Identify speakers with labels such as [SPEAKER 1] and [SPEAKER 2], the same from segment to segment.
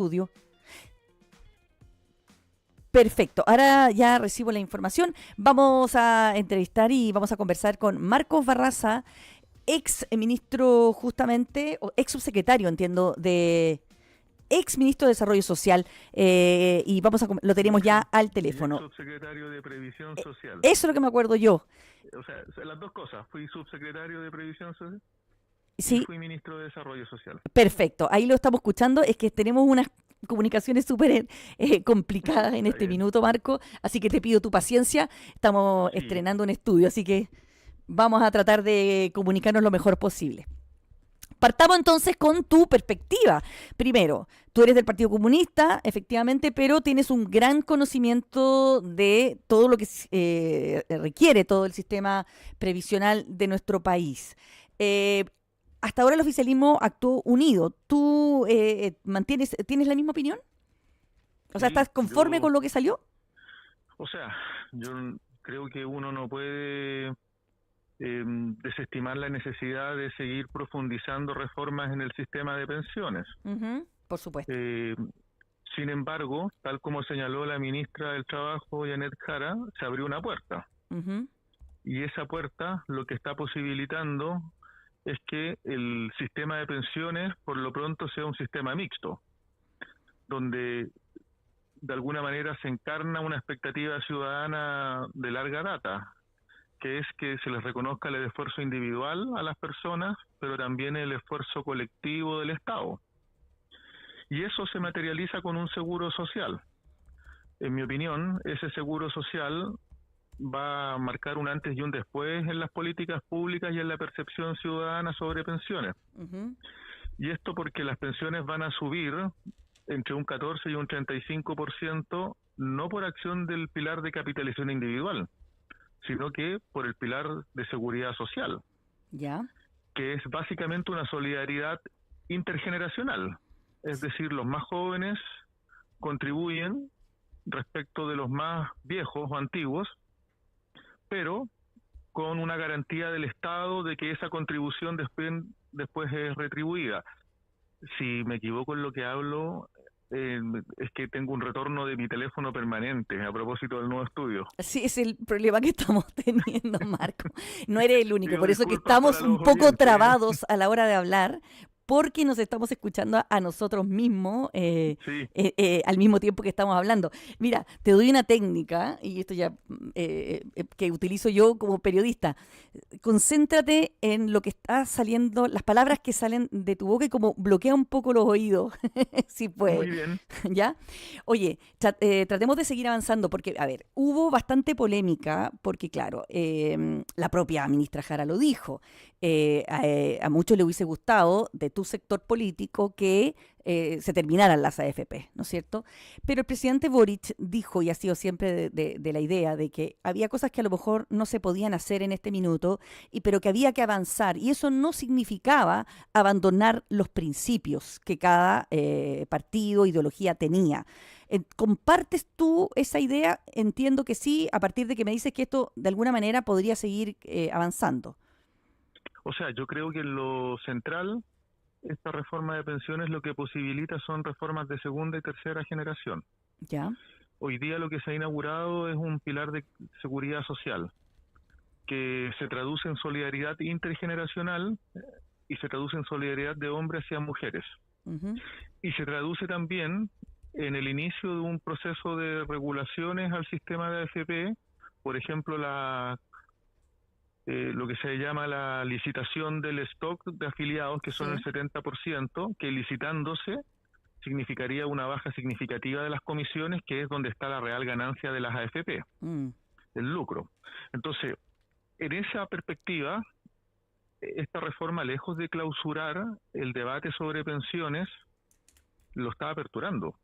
[SPEAKER 1] Estudio. Perfecto, ahora ya recibo la información. Vamos a entrevistar y vamos a conversar con Marcos Barraza, ex ministro justamente, o ex subsecretario, entiendo, de ex ministro de Desarrollo Social, y lo tenemos ya al
[SPEAKER 2] Y ex
[SPEAKER 1] teléfono.
[SPEAKER 2] subsecretario de Previsión Social.
[SPEAKER 1] Eso es lo que me acuerdo yo.
[SPEAKER 2] O sea, las dos cosas. Fui subsecretario de Previsión Social y
[SPEAKER 1] Sí,
[SPEAKER 2] fui ministro de Desarrollo Social.
[SPEAKER 1] perfecto, ahí lo estamos escuchando. Es que tenemos unas comunicaciones súper complicadas en
[SPEAKER 2] Está
[SPEAKER 1] este
[SPEAKER 2] bien.
[SPEAKER 1] minuto, Marco, así que te pido tu paciencia. Estamos
[SPEAKER 2] Sí,
[SPEAKER 1] estrenando un estudio, así que vamos a tratar de comunicarnos lo mejor posible. Partamos entonces con tu perspectiva. Primero, tú eres del Partido Comunista, efectivamente, pero tienes un gran conocimiento de todo lo que requiere todo el sistema previsional de nuestro país. Eh, Hasta ahora el oficialismo actuó unido. ¿Tú tienes la misma opinión? O sea,
[SPEAKER 2] sí,
[SPEAKER 1] ¿estás conforme con lo que salió?
[SPEAKER 2] o sea, yo creo que uno no puede desestimar la necesidad de seguir profundizando reformas en el sistema de pensiones.
[SPEAKER 1] Ujú, por supuesto.
[SPEAKER 2] Eh, Sin embargo, tal como señaló la ministra del Trabajo, Janet Jara, se abrió una puerta.
[SPEAKER 1] Ujú,
[SPEAKER 2] Y esa puerta lo que está posibilitando es que el sistema de pensiones por lo pronto sea un sistema mixto, donde de alguna manera se encarna una expectativa ciudadana de larga data, que es que se les reconozca el esfuerzo individual a las personas, pero también el esfuerzo colectivo del Estado. Y eso se materializa con un seguro social. En mi opinión, ese seguro social va a marcar un antes y un después en las políticas públicas y en la percepción ciudadana sobre pensiones.
[SPEAKER 1] ujú.
[SPEAKER 2] Y esto porque las pensiones van a subir entre un 14 y un 35%, no por acción del pilar de capitalización individual, sino que por el pilar de seguridad social,
[SPEAKER 1] Ya.
[SPEAKER 2] que es básicamente una solidaridad intergeneracional. Es decir, los más jóvenes contribuyen respecto de los más viejos o antiguos, pero con una garantía del Estado de que esa contribución después es retribuida. Si me equivoco en lo que hablo, es que tengo un retorno de mi teléfono permanente a propósito del nuevo estudio.
[SPEAKER 1] Sí, es el problema que estamos teniendo, Marco. No eres el único,
[SPEAKER 2] Pido
[SPEAKER 1] por eso que
[SPEAKER 2] disculpas
[SPEAKER 1] estamos
[SPEAKER 2] para
[SPEAKER 1] un
[SPEAKER 2] los
[SPEAKER 1] poco
[SPEAKER 2] oyentes.
[SPEAKER 1] trabados a la hora de hablar, porque nos estamos escuchando a nosotros mismos
[SPEAKER 2] Sí,
[SPEAKER 1] al mismo tiempo que estamos hablando. Mira, te doy una técnica, y esto ya que utilizo yo como periodista. Concéntrate en lo que está saliendo, las palabras que salen de tu boca y como bloquea un poco los oídos, si puede.
[SPEAKER 2] muy bien.
[SPEAKER 1] ¿Ya? Oye, tratemos de seguir avanzando porque, a ver, hubo bastante polémica porque, claro, la propia ministra Jara lo dijo. A muchos le hubiese gustado de tu sector político que se terminaran las AFP, ¿no es cierto? Pero el presidente Boric dijo, y ha sido siempre de la idea, de que había cosas que a lo mejor no se podían hacer en este minuto, pero que había que avanzar. Y eso no significaba abandonar los principios que cada partido, ideología tenía. ¿Compartes tú esa idea? Entiendo que sí, a partir de que me dices que esto de alguna manera podría seguir avanzando.
[SPEAKER 2] O sea, yo creo que lo central, esta reforma de pensiones lo que posibilita son reformas de segunda y tercera generación.
[SPEAKER 1] ¿Ya?
[SPEAKER 2] Hoy día lo que se ha inaugurado es un pilar de seguridad social que se traduce en solidaridad intergeneracional y se traduce en solidaridad de hombres hacia mujeres.
[SPEAKER 1] Ujú.
[SPEAKER 2] Y se traduce también en el inicio de un proceso de regulaciones al sistema de AFP, por ejemplo, lo que se llama la licitación del stock de afiliados, que son el
[SPEAKER 1] Sí.
[SPEAKER 2] 70%, que licitándose significaría una baja significativa de las comisiones, que es donde está la real ganancia de las AFP,
[SPEAKER 1] Mm.
[SPEAKER 2] el lucro. Entonces, en esa perspectiva, esta reforma, lejos de clausurar el debate sobre pensiones, lo está aperturando.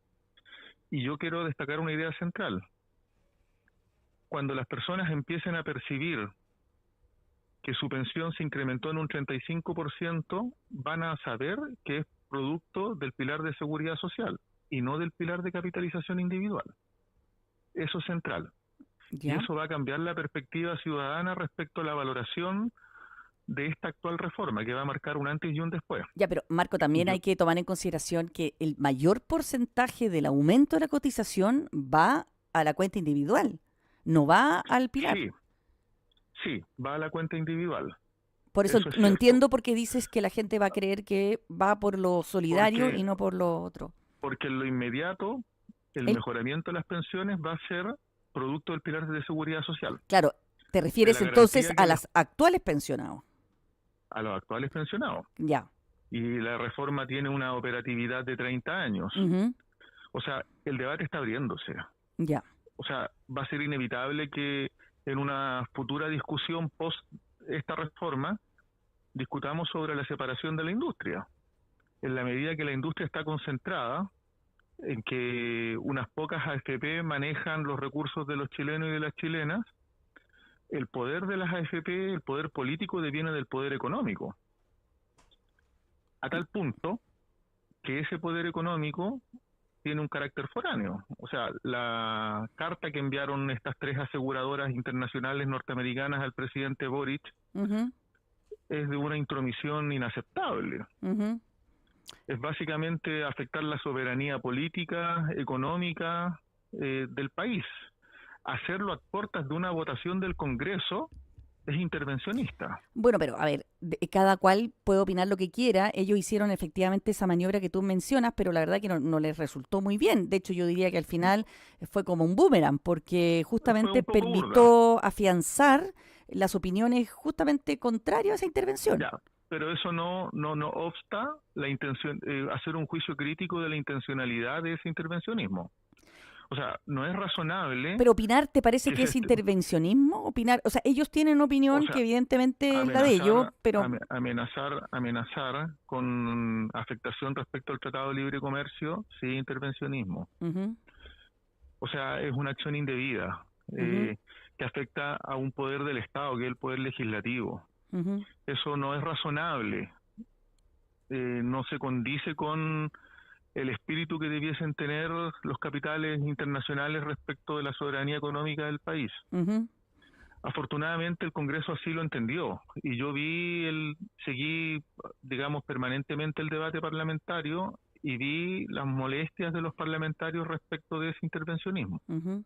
[SPEAKER 2] Y yo quiero destacar una idea central. Cuando las personas empiecen a percibir que su pensión se incrementó en un 35%, van a saber que es producto del pilar de seguridad social y no del pilar de capitalización individual. Eso es central. Y
[SPEAKER 1] ¿Ya?
[SPEAKER 2] eso va a cambiar la perspectiva ciudadana respecto a la valoración de esta actual reforma que va a marcar un antes y un después.
[SPEAKER 1] Ya, pero Marco, también
[SPEAKER 2] Yo,
[SPEAKER 1] hay que tomar en consideración que el mayor porcentaje del aumento de la cotización va a la cuenta individual, no va al pilar.
[SPEAKER 2] sí, sí, va a la cuenta individual,
[SPEAKER 1] Por eso
[SPEAKER 2] eso es
[SPEAKER 1] no
[SPEAKER 2] cierto,
[SPEAKER 1] entiendo por qué dices que la gente va a creer que va por lo solidario y
[SPEAKER 2] porque,
[SPEAKER 1] no por lo otro.
[SPEAKER 2] porque en lo inmediato el
[SPEAKER 1] El,
[SPEAKER 2] mejoramiento de las pensiones va a ser producto del pilar de seguridad social,
[SPEAKER 1] claro, te
[SPEAKER 2] de
[SPEAKER 1] refieres
[SPEAKER 2] la
[SPEAKER 1] entonces
[SPEAKER 2] garantía
[SPEAKER 1] a
[SPEAKER 2] que les,
[SPEAKER 1] las actuales pensionados.
[SPEAKER 2] a los actuales pensionados.
[SPEAKER 1] Ya.
[SPEAKER 2] Y la reforma tiene una operatividad de 30 años.
[SPEAKER 1] Ujú,
[SPEAKER 2] O sea, el debate está abriéndose.
[SPEAKER 1] ya.
[SPEAKER 2] O sea, va a ser inevitable que en una futura discusión post esta reforma discutamos sobre la separación de la industria. En la medida que la industria está concentrada en que unas pocas AFP manejan los recursos de los chilenos y de las chilenas, el poder de las AFP, el poder político deviene del poder económico. A tal punto que ese poder económico tiene un carácter foráneo. O sea, la carta que enviaron estas tres aseguradoras internacionales norteamericanas al presidente Boric
[SPEAKER 1] Ujú,
[SPEAKER 2] es de una intromisión inaceptable.
[SPEAKER 1] ujú.
[SPEAKER 2] Es básicamente afectar la soberanía política, económica del país. Hacerlo a puertas de una votación del Congreso es intervencionista.
[SPEAKER 1] Bueno, pero a ver, cada cual puede opinar lo que quiera. Ellos hicieron efectivamente esa maniobra que tú mencionas, pero la verdad que no les resultó muy bien. De hecho, yo diría que al final fue como un boomerang, porque
[SPEAKER 2] Fue
[SPEAKER 1] justamente
[SPEAKER 2] un poco burda,
[SPEAKER 1] permitió afianzar las opiniones justamente contrarias a esa intervención.
[SPEAKER 2] ya, pero eso no obsta la intención, hacer un juicio crítico de la intencionalidad de ese intervencionismo. O sea, no es razonable
[SPEAKER 1] Pero opinar, ¿te parece
[SPEAKER 2] que
[SPEAKER 1] que
[SPEAKER 2] se,
[SPEAKER 1] es intervencionismo? Opinar, o sea, ellos tienen una
[SPEAKER 2] o
[SPEAKER 1] opinión que
[SPEAKER 2] sea,
[SPEAKER 1] evidentemente es la de ellos,
[SPEAKER 2] amenazar,
[SPEAKER 1] pero
[SPEAKER 2] amenazar con afectación respecto al Tratado de Libre Comercio, sí, intervencionismo.
[SPEAKER 1] ujú,
[SPEAKER 2] O sea, es una acción indebida
[SPEAKER 1] ujú,
[SPEAKER 2] que afecta a un poder del Estado, que es el poder legislativo.
[SPEAKER 1] ujú,
[SPEAKER 2] Eso no es razonable, no se condice con el espíritu que debiesen tener los capitales internacionales respecto de la soberanía económica del país.
[SPEAKER 1] ujú.
[SPEAKER 2] Afortunadamente el Congreso así lo entendió y yo seguí, digamos, permanentemente el debate parlamentario y vi las molestias de los parlamentarios respecto de ese intervencionismo.
[SPEAKER 1] Ujú.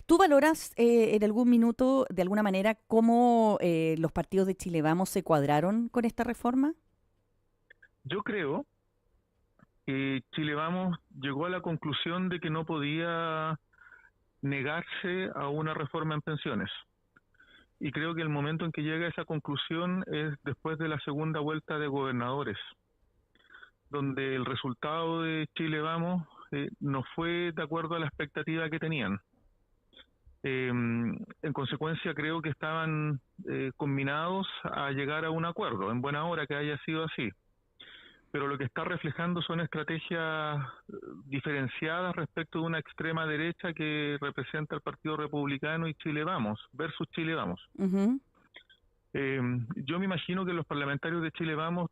[SPEAKER 1] ¿Tú valoras en algún minuto, de alguna manera, cómo los partidos de Chile Vamos se cuadraron con esta reforma?
[SPEAKER 2] Yo creo que Chile Vamos llegó a la conclusión de que no podía negarse a una reforma en pensiones. Y creo que el momento en que llega a esa conclusión es después de la segunda vuelta de gobernadores, donde el resultado de Chile Vamos no fue de acuerdo a la expectativa que tenían. En consecuencia, creo que estaban combinados a llegar a un acuerdo, en buena hora que haya sido así. Pero lo que está reflejando son estrategias diferenciadas respecto de una extrema derecha que representa el Partido Republicano y Chile Vamos, versus Chile Vamos.
[SPEAKER 1] Ujú,
[SPEAKER 2] Eh, yo me imagino que los parlamentarios de Chile Vamos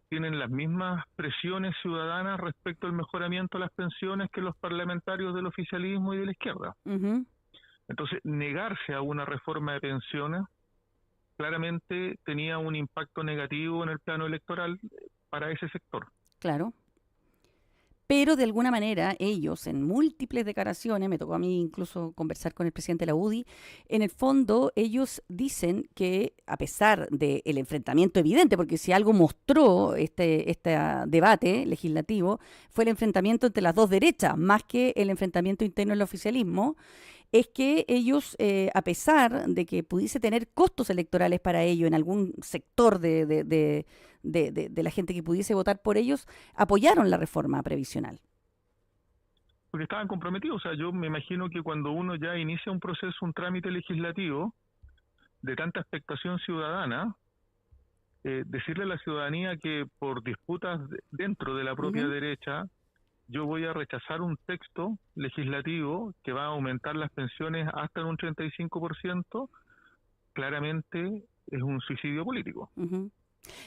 [SPEAKER 2] tienen las mismas presiones ciudadanas respecto al mejoramiento de las pensiones que los parlamentarios del oficialismo y de la izquierda.
[SPEAKER 1] ujú,
[SPEAKER 2] Entonces, negarse a una reforma de pensiones claramente tenía un impacto negativo en el plano electoral para ese sector.
[SPEAKER 1] claro. Pero de alguna manera ellos, en múltiples declaraciones, me tocó a mí incluso conversar con el presidente de la UDI, en el fondo ellos dicen que a pesar del enfrentamiento evidente, porque si algo mostró este debate legislativo, fue el enfrentamiento entre las dos derechas, más que el enfrentamiento interno del oficialismo, es que ellos, a pesar de que pudiese tener costos electorales para ello en algún sector de la gente que pudiese votar por ellos, apoyaron la reforma previsional.
[SPEAKER 2] Porque estaban comprometidos. O sea, yo me imagino que cuando uno ya inicia un proceso, un trámite legislativo de tanta expectación ciudadana, decirle a la ciudadanía que por disputas dentro de la propia
[SPEAKER 1] Ujú,
[SPEAKER 2] derecha, yo voy a rechazar un texto legislativo que va a aumentar las pensiones hasta en un 35%, claramente es un suicidio político.
[SPEAKER 1] ujú.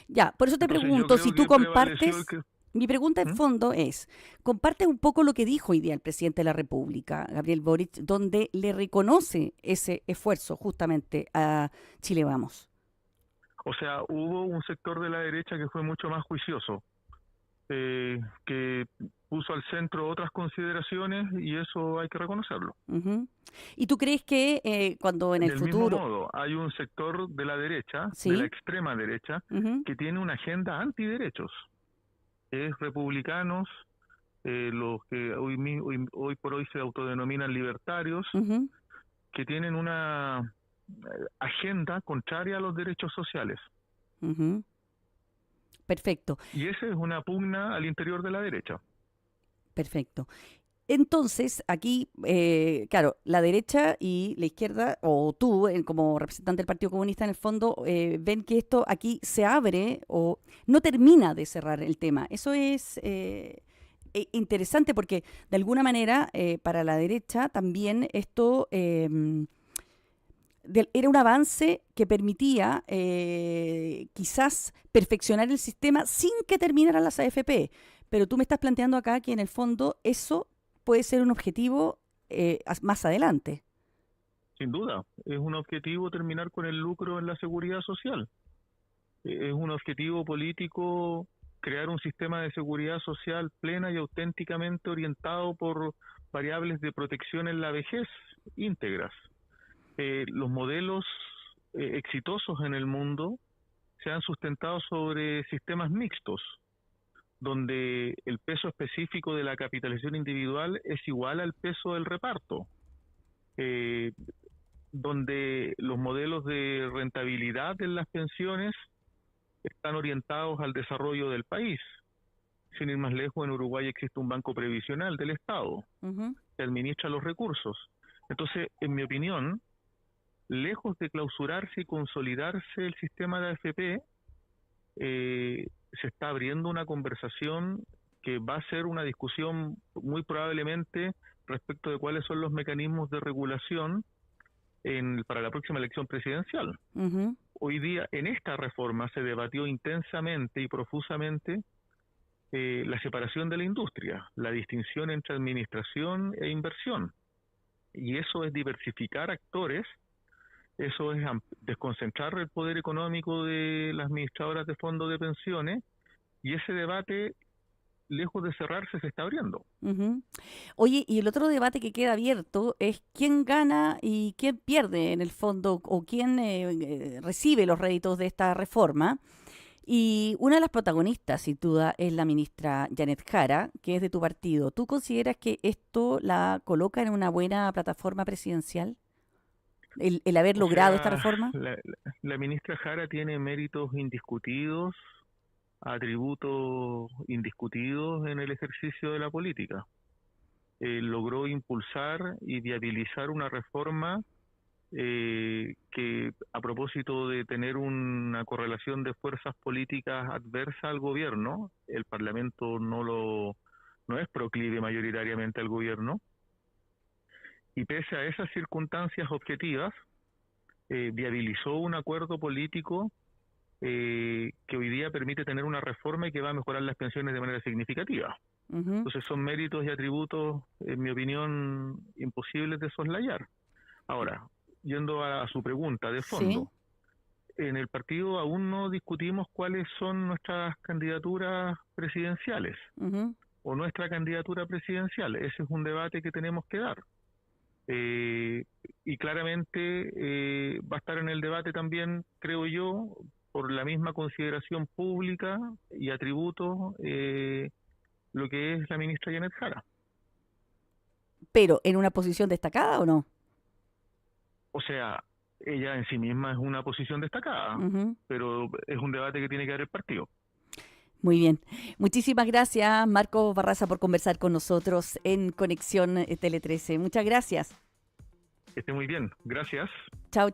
[SPEAKER 1] Ya, por eso te
[SPEAKER 2] Entonces yo
[SPEAKER 1] pregunto si
[SPEAKER 2] creo
[SPEAKER 1] tú
[SPEAKER 2] que prevaleció el
[SPEAKER 1] compartes,
[SPEAKER 2] que...
[SPEAKER 1] mi pregunta en
[SPEAKER 2] ¿Mm?
[SPEAKER 1] fondo es, ¿compartes un poco lo que dijo hoy día el presidente de la República, Gabriel Boric, donde le reconoce ese esfuerzo justamente a Chile Vamos?
[SPEAKER 2] O sea, hubo un sector de la derecha que fue mucho más juicioso, que puso al centro otras consideraciones y eso hay que reconocerlo.
[SPEAKER 1] Ujú. ¿Y tú crees que cuando en el
[SPEAKER 2] Del mismo
[SPEAKER 1] futuro,
[SPEAKER 2] modo, hay un sector de la derecha, de la
[SPEAKER 1] sí,
[SPEAKER 2] extrema derecha,
[SPEAKER 1] ujú,
[SPEAKER 2] que tiene una agenda antiderechos. Es republicanos, los que hoy por hoy se autodenominan libertarios,
[SPEAKER 1] ujú,
[SPEAKER 2] que tienen una agenda contraria a los derechos sociales.
[SPEAKER 1] ujú, perfecto,
[SPEAKER 2] Y esa es una pugna al interior de la derecha.
[SPEAKER 1] perfecto. Entonces, aquí, claro, la derecha y la izquierda, o tú como representante del Partido Comunista en el fondo, ven que esto aquí se abre o no termina de cerrar el tema. Eso es interesante porque de alguna manera para la derecha también esto era un avance que permitía quizás perfeccionar el sistema sin que terminaran las AFP. Pero tú me estás planteando acá que en el fondo eso puede ser un objetivo más adelante.
[SPEAKER 2] Sin duda, es un objetivo terminar con el lucro en la seguridad social. Es un objetivo político crear un sistema de seguridad social plena y auténticamente orientado por variables de protección en la vejez íntegras. Los modelos exitosos en el mundo se han sustentado sobre sistemas mixtos, donde el peso específico de la capitalización individual es igual al peso del reparto, eh, donde los modelos de rentabilidad de las pensiones están orientados al desarrollo del país. Sin ir más lejos, en Uruguay existe un banco previsional del Estado
[SPEAKER 1] Ujú,
[SPEAKER 2] que administra los recursos. Entonces, en mi opinión, lejos de clausurarse y consolidarse el sistema de AFP, se está abriendo una conversación que va a ser una discusión muy probablemente respecto de cuáles son los mecanismos de regulación para la próxima elección presidencial.
[SPEAKER 1] ujú,
[SPEAKER 2] Hoy día en esta reforma se debatió intensamente y profusamente la separación de la industria, la distinción entre administración e inversión. Y eso es diversificar actores, eso es desconcentrar el poder económico de las administradoras de fondos de pensiones, y ese debate, lejos de cerrarse, se está abriendo.
[SPEAKER 1] ujú. Oye, y el otro debate que queda abierto es quién gana y quién pierde en el fondo o quién recibe los réditos de esta reforma. Y una de las protagonistas, sin duda, es la ministra Janet Jara, que es de tu partido. ¿Tú consideras que esto la coloca en una buena plataforma presidencial? El haber
[SPEAKER 2] O
[SPEAKER 1] logrado esta
[SPEAKER 2] sea,
[SPEAKER 1] reforma.
[SPEAKER 2] la ministra Jara tiene méritos indiscutidos, atributos indiscutidos en el ejercicio de la política. Logró impulsar y viabilizar una reforma que, a propósito de tener una correlación de fuerzas políticas adversa al gobierno, el Parlamento no es proclive mayoritariamente al gobierno, y pese a esas circunstancias objetivas, viabilizó un acuerdo político que hoy día permite tener una reforma y que va a mejorar las pensiones de manera significativa.
[SPEAKER 1] Ujú,
[SPEAKER 2] Entonces son méritos y atributos, en mi opinión, imposibles de soslayar. Ahora, yendo a su pregunta de
[SPEAKER 1] sí.
[SPEAKER 2] fondo, en el partido aún no discutimos cuáles son nuestras candidaturas presidenciales
[SPEAKER 1] Ujú,
[SPEAKER 2] o nuestra candidatura presidencial. Ese es un debate que tenemos que dar. Eh, y claramente va a estar en el debate también, creo yo, por la misma consideración pública y atributo, lo que es la ministra Janet Jara.
[SPEAKER 1] pero en una posición destacada o no.
[SPEAKER 2] O sea, ella en sí misma es una posición destacada,
[SPEAKER 1] Ujú,
[SPEAKER 2] pero es un debate que tiene que dar el partido.
[SPEAKER 1] muy bien. Muchísimas gracias, Marco Barraza, por conversar con nosotros en Conexión Tele 13. Muchas gracias.
[SPEAKER 2] Que esté muy bien. Gracias.
[SPEAKER 1] Chao, chao.